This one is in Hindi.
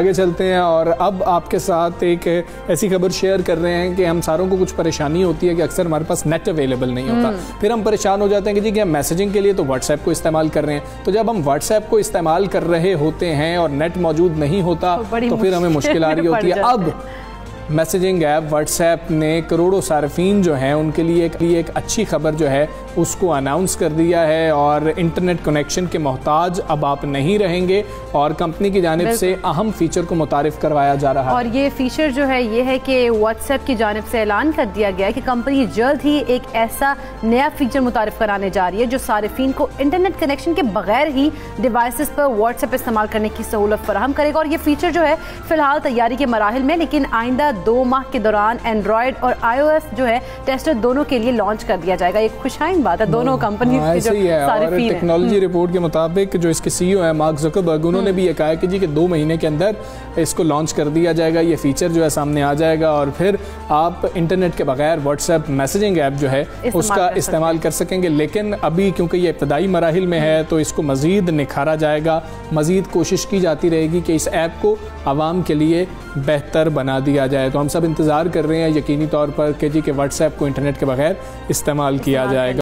आगे चलते हैं और अब आपके साथ एक ऐसी खबर शेयर कर रहे हैं कि हम सारों को कुछ परेशानी होती है कि अक्सर हमारे पास नेट अवेलेबल नहीं होता, फिर हम परेशान हो जाते हैं कि जी कि हम मैसेजिंग के लिए तो व्हाट्सएप को इस्तेमाल कर रहे हैं, तो जब हम व्हाट्सएप को इस्तेमाल कर रहे होते हैं और नेट मौजूद नहीं होता तो फिर हमें मुश्किल आ रही होती है। अब मैसेजिंग ऐप व्हाट्सएप ने करोड़ों सार्फिन जो हैं उनके लिए एक अच्छी खबर जो है उसको अनाउंस कर दिया है और इंटरनेट कनेक्शन के मोहताज अब आप नहीं रहेंगे और कंपनी की जानिब से अहम फीचर को मुतारिफ करवाया जा रहा है। और ये फीचर जो है ये है कि व्हाट्सएप की जानिब से ऐलान कर दिया गया है कि कंपनी जल्द ही एक ऐसा नया फीचर मुतारिफ कराने जा रही है जो सार्फिन को इंटरनेट कनेक्शन के बगैर ही डिवाइसेस पर व्हाट्सएप इस्तेमाल करने की सहूलत फराहम करेगा। और ये फीचर जो है फिलहाल तैयारी के मराहिल में, लेकिन आइंदा 2 माह के दौरान एंड्रॉयड और iOS जो है टेस्टर दोनों के लिए लॉन्च कर दिया जाएगा। एक खुशाइन बात है दोनों कंपनी की जो सार्फिन है। टेक्नोलॉजी रिपोर्ट के मुताबिक जो इसके सीईओ है मार्क ज़करबर्ग, उन्होंने भी ये कहा है कि जी कि 2 महीने के अंदर इसको लॉन्च कर दिया जाएगा, ये फीचर जो है सामने आ जाएगा और फिर आप इंटरनेट के बगैर व्हाट्सएप मैसेजिंग ऐप जो है उसका इस्तेमाल कर सकेंगे। लेकिन अभी क्योंकि ये इब्तदाई मराहिल में है तो इसको मज़ीद निखारा जाएगा, मज़ीद कोशिश की जाती रहेगी कि इस ऐप को आवाम के लिए बेहतर बना दिया जाए। तो हम सब इंतज़ार कर रहे हैं यकीनी तौर पर कि जी कि व्हाट्सएप को इंटरनेट के बगैर इस्तेमाल किया जाएगा।